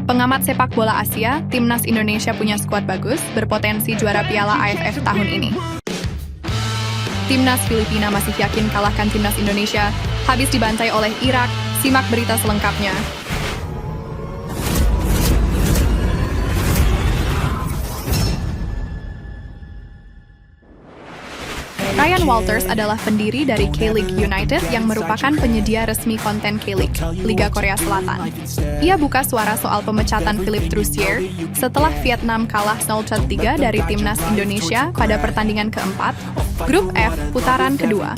Pengamat sepak bola Asia, timnas Indonesia punya skuad bagus, berpotensi juara Piala AFF tahun ini. Timnas Filipina masih yakin kalahkan timnas Indonesia, habis dibantai oleh Irak. Simak berita selengkapnya. Ryan Walters adalah pendiri dari K-League United yang merupakan penyedia resmi konten K-League, Liga Korea Selatan. Ia buka suara soal pemecatan Philippe Troussier setelah Vietnam kalah 0-3 dari timnas Indonesia pada pertandingan keempat, Grup F putaran kedua,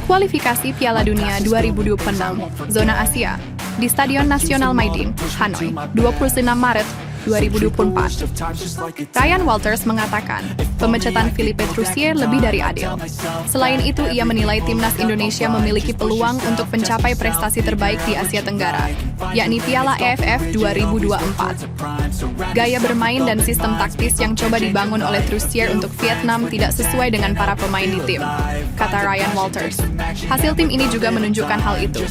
kualifikasi Piala Dunia 2026, Zona Asia, di Stadion Nasional Maidin, Hanoi, 26 Maret 2024. Ryan Walters mengatakan, pemecatan Philippe Troussier lebih dari adil. Selain itu, ia menilai timnas Indonesia memiliki peluang untuk mencapai prestasi terbaik di Asia Tenggara, yakni Piala AFF 2024. Gaya bermain dan sistem taktis yang coba dibangun oleh Troussier untuk Vietnam tidak sesuai dengan para pemain di tim, kata Ryan Walters. Hasil tim ini juga menunjukkan hal itu.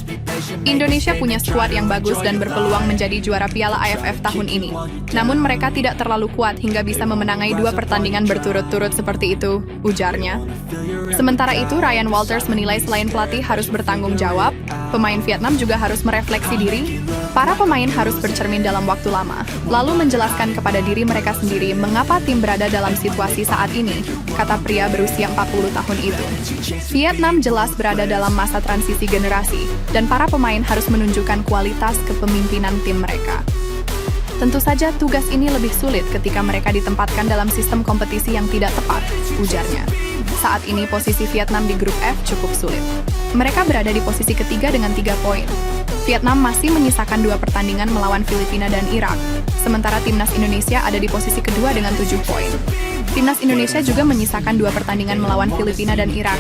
Indonesia punya skuad yang bagus dan berpeluang menjadi juara Piala AFF tahun ini. Namun mereka tidak terlalu kuat hingga bisa memenangi 2 pertandingan berturut-turut seperti itu, ujarnya. Sementara itu, Ryan Walters menilai selain pelatih harus bertanggung jawab, pemain Vietnam juga harus merefleksi diri. Para pemain harus bercermin dalam waktu lama, lalu menjelaskan kepada diri mereka sendiri mengapa tim berada dalam situasi saat ini, kata pria berusia 40 tahun itu. Vietnam jelas berada dalam masa transisi generasi, dan para pemain harus menunjukkan kualitas kepemimpinan tim mereka. Tentu saja tugas ini lebih sulit ketika mereka ditempatkan dalam sistem kompetisi yang tidak tepat, ujarnya. Saat ini posisi Vietnam di grup F cukup sulit. Mereka berada di posisi ketiga dengan 3 poin. Vietnam masih menyisakan 2 pertandingan melawan Filipina dan Irak, sementara timnas Indonesia ada di posisi kedua dengan 7 poin. Timnas Indonesia juga menyisakan 2 pertandingan melawan Filipina dan Irak.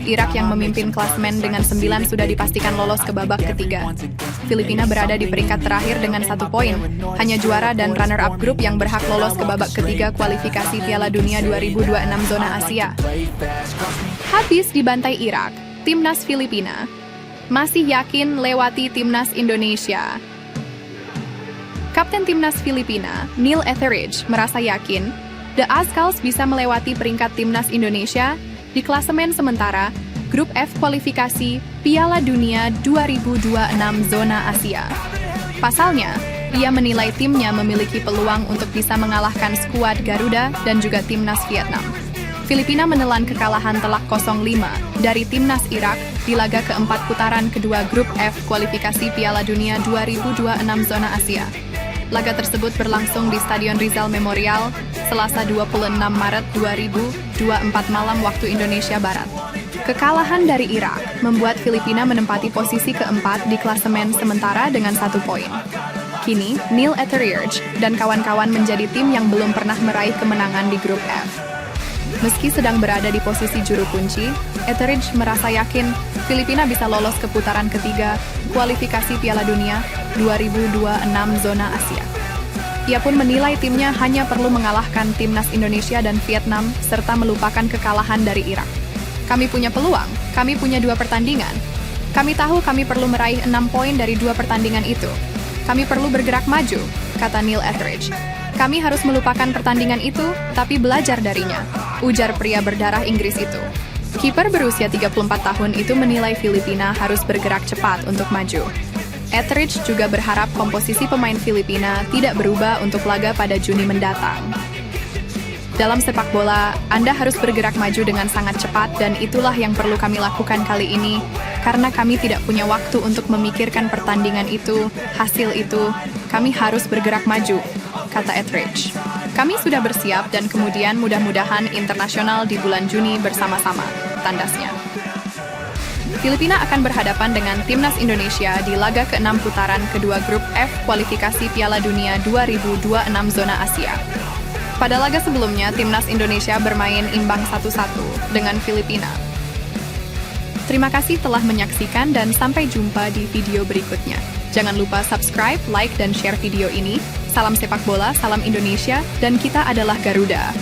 Irak yang memimpin klasemen dengan 9 sudah dipastikan lolos ke babak ketiga. Filipina berada di peringkat terakhir dengan 1 poin, hanya juara dan runner-up grup yang berhak lolos ke babak ketiga kualifikasi Piala Dunia 2026 Zona Asia. Habis dibantai Irak, timnas Filipina masih yakin lewati timnas Indonesia. Kapten timnas Filipina, Neil Etheridge, merasa yakin The Azkals bisa melewati peringkat timnas Indonesia di klasemen sementara Grup F kualifikasi Piala Dunia 2026 Zona Asia. Pasalnya, ia menilai timnya memiliki peluang untuk bisa mengalahkan skuad Garuda dan juga timnas Vietnam. Filipina menelan kekalahan telak 0-5 dari timnas Irak di laga keempat putaran kedua Grup F kualifikasi Piala Dunia 2026 Zona Asia. Laga tersebut berlangsung di Stadion Rizal Memorial, Selasa 26 Maret 2024 malam waktu Indonesia Barat. Kekalahan dari Irak membuat Filipina menempati posisi keempat di klasemen sementara dengan 1 poin. Kini, Neil Etheridge dan kawan-kawan menjadi tim yang belum pernah meraih kemenangan di Grup F. Meski sedang berada di posisi juru kunci, Etheridge merasa yakin Filipina bisa lolos ke putaran ketiga kualifikasi Piala Dunia 2026 Zona Asia. Ia pun menilai timnya hanya perlu mengalahkan timnas Indonesia dan Vietnam serta melupakan kekalahan dari Irak. Kami punya peluang, kami punya 2 pertandingan. Kami tahu kami perlu meraih 6 poin dari 2 pertandingan itu. Kami perlu bergerak maju, kata Neil Etheridge. Kami harus melupakan pertandingan itu, tapi belajar darinya, ujar pria berdarah Inggris itu. Kiper berusia 34 tahun itu menilai Filipina harus bergerak cepat untuk maju. Etheridge juga berharap komposisi pemain Filipina tidak berubah untuk laga pada Juni mendatang. Dalam sepak bola, Anda harus bergerak maju dengan sangat cepat dan itulah yang perlu kami lakukan kali ini, karena kami tidak punya waktu untuk memikirkan pertandingan itu, hasil itu, kami harus bergerak maju, kata Etheridge. Kami sudah bersiap dan kemudian mudah-mudahan internasional di bulan Juni bersama-sama, tandasnya. Filipina akan berhadapan dengan timnas Indonesia di laga ke-6 putaran kedua Grup F kualifikasi Piala Dunia 2026 Zona Asia. Pada laga sebelumnya, timnas Indonesia bermain imbang 1-1 dengan Filipina. Terima kasih telah menyaksikan dan sampai jumpa di video berikutnya. Jangan lupa subscribe, like, dan share video ini. Salam sepak bola, salam Indonesia, dan kita adalah Garuda.